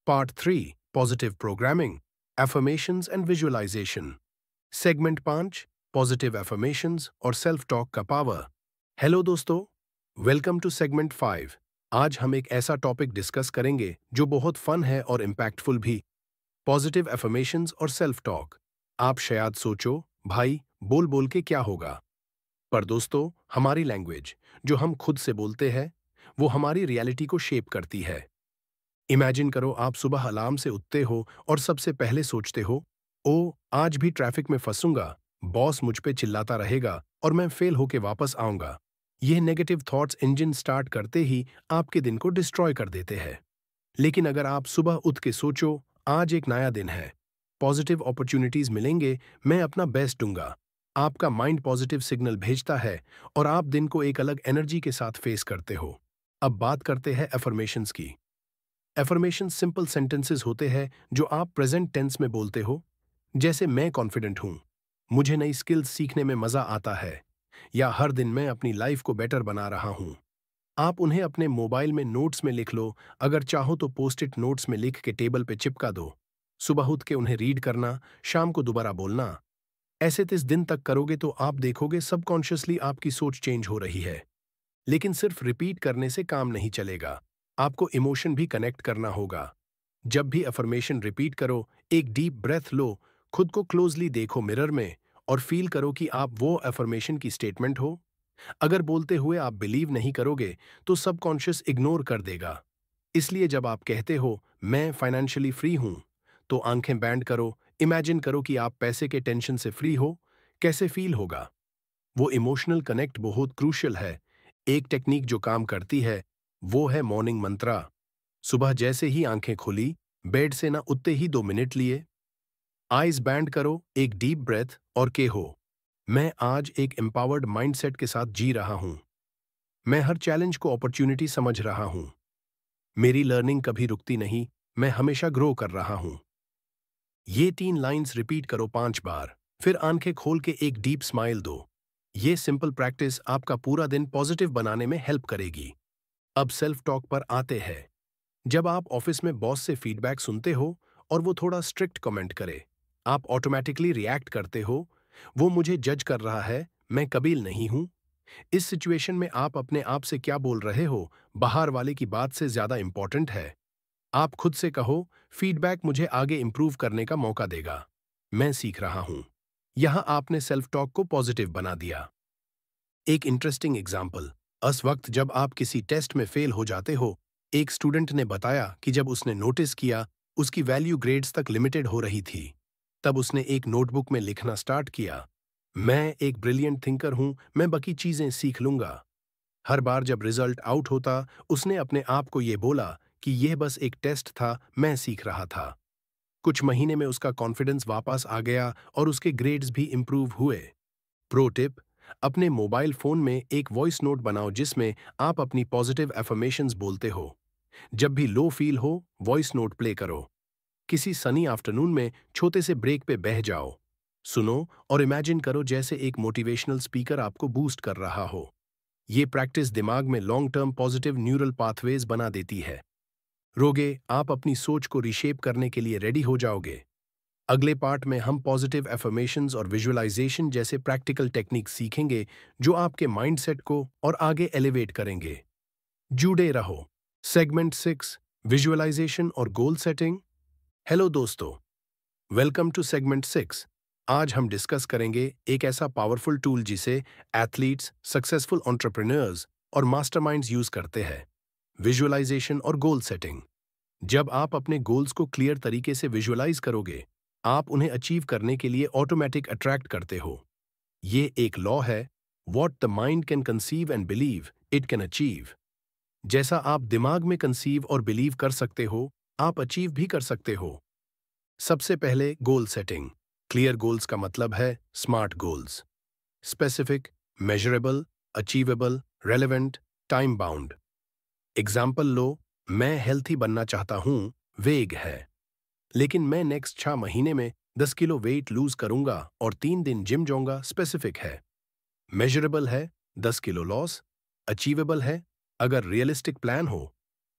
Part 3 Positive Programming, Affirmations and Visualization. Segment 5 Positive Affirmations और Self Talk का power. Hello दोस्तों, welcome to segment 5. आज हम एक ऐसा टॉपिक डिस्कस करेंगे जो बहुत फन है और इम्पैक्टफुल भी. पॉजिटिव एफर्मेशंस और सेल्फ टॉक. आप शायद सोचो, भाई बोल बोल के क्या होगा. पर दोस्तों, हमारी लैंग्वेज जो हम खुद से बोलते हैं वो हमारी रियलिटी को शेप करती है. इमेजिन करो, आप सुबह अलार्म से उठते हो और सबसे पहले सोचते हो, ओ आज भी ट्रैफिक में फंसूंगा, बॉस मुझ पे चिल्लाता रहेगा और मैं फेल होके वापस आऊंगा. यह नेगेटिव थॉट्स इंजन स्टार्ट करते ही आपके दिन को डिस्ट्रॉय कर देते हैं. लेकिन अगर आप सुबह उठ के सोचो, आज एक नया दिन है, पॉजिटिव अपॉर्चुनिटीज मिलेंगे, मैं अपना बेस्ट दूंगा, आपका माइंड पॉजिटिव सिग्नल भेजता है और आप दिन को एक अलग एनर्जी के साथ फेस करते हो. अब बात करते हैं एफर्मेशंस की. एफर्मेशन सिंपल सेंटेंसेस होते हैं जो आप प्रेजेंट टेंस में बोलते हो, जैसे मैं कॉन्फिडेंट हूं, मुझे नई स्किल्स सीखने में मजा आता है, या हर दिन मैं अपनी लाइफ को बेटर बना रहा हूं. आप उन्हें अपने मोबाइल में नोट्स में लिख लो, अगर चाहो तो पोस्ट इट नोट्स में लिख के टेबल पे चिपका दो. सुबह उठ के उन्हें रीड करना, शाम को दोबारा बोलना. ऐसे 30 दिन तक करोगे तो आप देखोगे सबकॉन्शियसली आपकी सोच चेंज हो रही है. लेकिन सिर्फ रिपीट करने से काम नहीं चलेगा, आपको इमोशन भी कनेक्ट करना होगा. जब भी अफर्मेशन रिपीट करो, एक डीप ब्रेथ लो, खुद को क्लोजली देखो मिरर में और फील करो कि आप वो अफर्मेशन की स्टेटमेंट हो. अगर बोलते हुए आप बिलीव नहीं करोगे तो सबकॉन्शियस इग्नोर कर देगा. इसलिए जब आप कहते हो मैं फाइनेंशियली फ्री हूं, तो आंखें बैंड करो, इमेजिन करो कि आप पैसे के टेंशन से फ्री हो. कैसे फील होगा? वो इमोशनल कनेक्ट बहुत क्रूशियल है. एक टेक्निक जो काम करती है वो है मॉर्निंग मंत्रा. सुबह जैसे ही आंखें खुली, बेड से ना उठते ही 2 मिनट लिए, आइज बैंड करो, एक डीप ब्रेथ और कहो, मैं आज एक एम्पावर्ड माइंडसेट के साथ जी रहा हूं. मैं हर चैलेंज को अपॉर्चुनिटी समझ रहा हूं. मेरी लर्निंग कभी रुकती नहीं, मैं हमेशा ग्रो कर रहा हूं. ये 3 लाइंस रिपीट करो 5 बार, फिर आंखें खोल के एक डीप स्माइल दो. ये सिंपल प्रैक्टिस आपका पूरा दिन पॉजिटिव बनाने में हेल्प करेगी. अब सेल्फ टॉक पर आते हैं. जब आप ऑफिस में बॉस से फीडबैक सुनते हो और वो थोड़ा स्ट्रिक्ट कमेंट करे, आप ऑटोमेटिकली रिएक्ट करते हो, वो मुझे जज कर रहा है, मैं कबील नहीं हूं. इस सिचुएशन में आप अपने आप से क्या बोल रहे हो, बाहर वाले की बात से ज्यादा इंपॉर्टेंट है. आप खुद से कहो, फीडबैक मुझे आगे इंप्रूव करने का मौका देगा, मैं सीख रहा हूं. यहां आपने सेल्फ टॉक को पॉजिटिव बना दिया. एक इंटरेस्टिंग एग्जाम्पल. उस वक्त जब आप किसी टेस्ट में फेल हो जाते हो, एक स्टूडेंट ने बताया कि जब उसने नोटिस किया उसकी वैल्यू ग्रेड्स तक लिमिटेड हो रही थी, तब उसने एक नोटबुक में लिखना स्टार्ट किया, मैं एक ब्रिलियंट थिंकर हूं, मैं बाकी चीजें सीख लूंगा. हर बार जब रिजल्ट आउट होता, उसने अपने आप को ये बोला कि यह बस एक टेस्ट था, मैं सीख रहा था. कुछ महीने में उसका कॉन्फिडेंस वापस आ गया और उसके ग्रेड्स भी इंप्रूव हुए. प्रो टिप, अपने मोबाइल फोन में एक वॉइस नोट बनाओ जिसमें आप अपनी पॉजिटिव एफर्मेशंस बोलते हो. जब भी लो फील हो, वॉइस नोट प्ले करो. किसी सनी आफ्टरनून में छोटे से ब्रेक पे बह जाओ, सुनो और इमेजिन करो जैसे एक मोटिवेशनल स्पीकर आपको बूस्ट कर रहा हो. ये प्रैक्टिस दिमाग में long term positive neural pathways बना देती है. रोगे, आप अपनी सोच को रिशेप करने के लिए रेडी हो जाओगे. अगले पार्ट में हम पॉजिटिव एफर्मेशंस और विजुअलाइजेशन जैसे प्रैक्टिकल टेक्निक सीखेंगे जो आपके माइंडसेट को और आगे एलिवेट करेंगे. जुड़े रहो. सेगमेंट 6 विजुअलाइजेशन और गोल सेटिंग. हेलो दोस्तों, वेलकम टू सेगमेंट 6. आज हम डिस्कस करेंगे एक ऐसा पावरफुल टूल जिसे एथलीट्स, सक्सेसफुल एंटरप्रेन्योर्स और मास्टरमाइंड्स यूज करते हैं, विजुअलाइजेशन और गोल सेटिंग. जब आप अपने गोल्स को क्लियर तरीके से विजुअलाइज करोगे, आप उन्हें अचीव करने के लिए ऑटोमेटिक अट्रैक्ट करते हो. ये एक लॉ है, what the mind can conceive and believe it can achieve. जैसा आप दिमाग में कंसीव और बिलीव कर सकते हो, आप अचीव भी कर सकते हो. सबसे पहले गोल सेटिंग. क्लियर गोल्स का मतलब है smart goals. Specific, measurable, achievable, relevant, time bound. Example लो, मैं हेल्थी बनना चाहता हूं, वेग है. लेकिन मैं नेक्स्ट 6 महीने में 10 किलो वेट लूज करूंगा और 3 दिन जिम जाऊंगा, स्पेसिफिक है. मेजरेबल है, 10 किलो लॉस. अचीवेबल है, अगर रियलिस्टिक प्लान हो.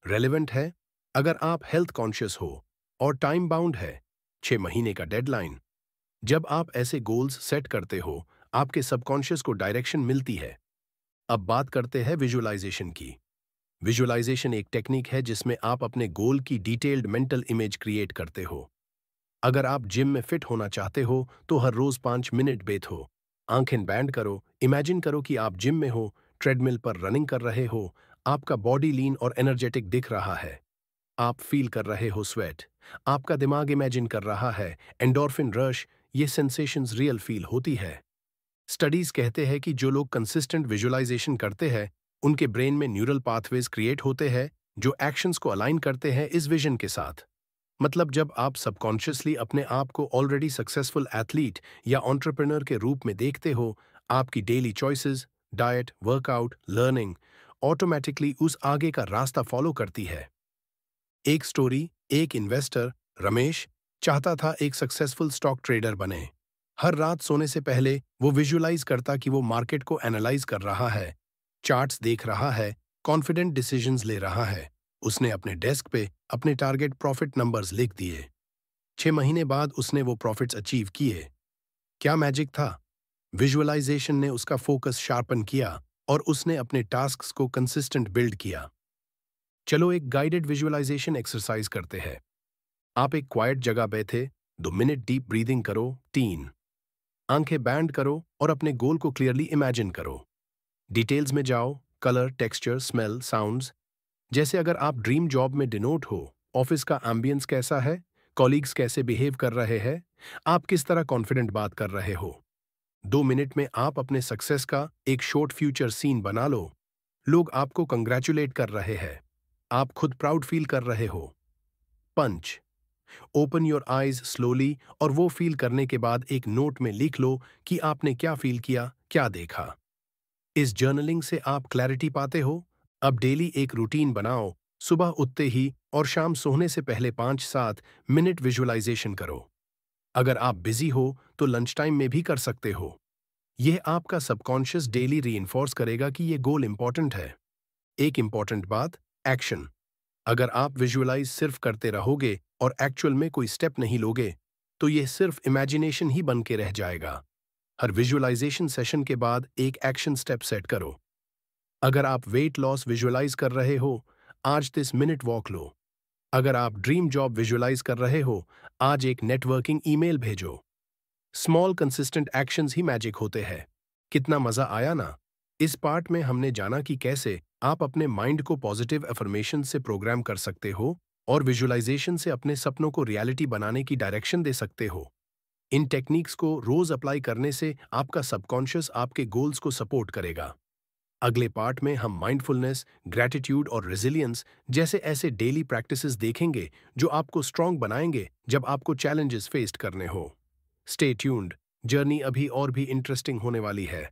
रेलेवेंट है, अगर आप हेल्थ कॉन्शियस हो और टाइम बाउंड है, 6 महीने का डेडलाइन। जब आप ऐसे गोल्स सेट करते हो, आपके सबकॉन्शियस को डायरेक्शन मिलती है। अब बात करते हैं विजुअलाइजेशन की। विजुअलाइजेशन एक टेक्निक है जिसमें आप अपने गोल की डिटेल्ड मेंटल इमेज क्रिएट करते हो। अगर आप जिम में फिट होना चाहते हो, तो हर रोज 5 मिनट बैठो, आंखें बैंड करो, इमेजिन करो कि आप जिम में हो, ट्रेडमिल पर रनिंग कर रहे हो, आपका बॉडी लीन और एनर्जेटिक दिख रहा है। आप फील कर रहे हो स्वेट, आपका दिमाग इमेजिन कर रहा है, एंडोर्फिन रश, ये सेंसेशंस रियल फील होती है। स्टडीज कहते हैं कि जो लोग कंसिस्टेंट विजुअलाइजेशन करते हैं, उनके ब्रेन में न्यूरल पाथवेज क्रिएट होते हैं जो एक्शंस को अलाइन करते हैं इस विजन के साथ। मतलब जब आप सबकॉन्शियसली अपने आप को ऑलरेडी सक्सेसफुल एथलीट या एंटरप्रेन्योर के रूप में देखते हो, आपकी daily choices, diet, workout, learning automatically उस आगे का रास्ता फॉलो करती है। एक स्टोरी, एक इन्वेस्टर, रमेश, चाहता था एक सक्सेसफुल स्टॉक ट्रेडर बने। हर रात सोने से पहले वो विजुअलाइज करता कि वो मार्केट को एनालाइज कर रहा है, चार्ट्स देख रहा है, कॉन्फिडेंट डिसीजंस ले रहा है। उसने अपने डेस्क पे अपने टारगेट प्रॉफिट नंबर्स लिख दिए। 6 महीने बाद उसने वो प्रॉफिट्स अचीव किए। क्या मैजिक था? विजुअलाइजेशन ने उसका फोकस शार्पन किया और उसने अपने टास्क्स को कंसिस्टेंट बिल्ड किया। चलो एक गाइडेड विजुअलाइजेशन एक्सरसाइज करते हैं। आप एक क्वाइट जगह बैठे, 2 मिनट डीप ब्रीदिंग करो। 3, आंखें बैंड करो और अपने गोल को क्लियरली इमेजिन करो। डिटेल्स में जाओ, कलर, टेक्सचर, स्मेल, साउंड्स। जैसे अगर आप ड्रीम जॉब में डिनोट हो, ऑफिस का एम्बियंस कैसा है, कॉलीग्स कैसे बिहेव कर रहे हैं, आप किस तरह कॉन्फिडेंट बात कर रहे हो। 2 मिनट में आप अपने सक्सेस का एक शॉर्ट फ्यूचर सीन बना लो। लोग आपको कंग्रेचुलेट कर रहे हैं, आप खुद प्राउड फील कर रहे हो। पंच, ओपन योर आईज स्लोली और वो फील करने के बाद एक नोट में लिख लो कि आपने क्या फील किया, क्या देखा। इस जर्नलिंग से आप क्लैरिटी पाते हो। अब डेली एक रूटीन बनाओ, सुबह उठते ही और शाम सोने से पहले 5-7 मिनट विजुअलाइजेशन करो। अगर आप बिजी हो तो लंच टाइम में भी कर सकते हो। यह आपका सबकॉन्शियस डेली रीइंफोर्स करेगा कि ये गोल इंपॉर्टेंट है। एक इंपॉर्टेंट बात, एक्शन। अगर आप विजुअलाइज सिर्फ करते रहोगे और एक्चुअल में कोई स्टेप नहीं लोगे, तो यह सिर्फ इमेजिनेशन ही बन के रह जाएगा। हर विजुअलाइजेशन सेशन के बाद एक एक्शन स्टेप सेट करो। अगर आप वेट लॉस विजुअलाइज कर रहे हो, आज 30 मिनट वॉक लो। अगर आप ड्रीम जॉब विजुअलाइज कर रहे हो, आज एक नेटवर्किंग ईमेल भेजो। स्मॉल कंसिस्टेंट एक्शंस ही मैजिक होते हैं। कितना मजा आया ना? इस पार्ट में हमने जाना कि कैसे आप अपने माइंड को पॉजिटिव अफर्मेशन से प्रोग्राम कर सकते हो और विजुअलाइजेशन से अपने सपनों को रियलिटी बनाने की डायरेक्शन दे सकते हो। इन टेक्निक्स को रोज अप्लाई करने से आपका सबकॉन्शियस आपके गोल्स को सपोर्ट करेगा। अगले पार्ट में हम माइंडफुलनेस, ग्रैटिट्यूड और रेजिलियंस जैसे ऐसे डेली प्रैक्टिसेस देखेंगे जो आपको स्ट्रांग बनाएंगे जब आपको चैलेंजेस फेस करने हो। स्टे ट्यून्ड, जर्नी अभी और भी इंटरेस्टिंग होने वाली है।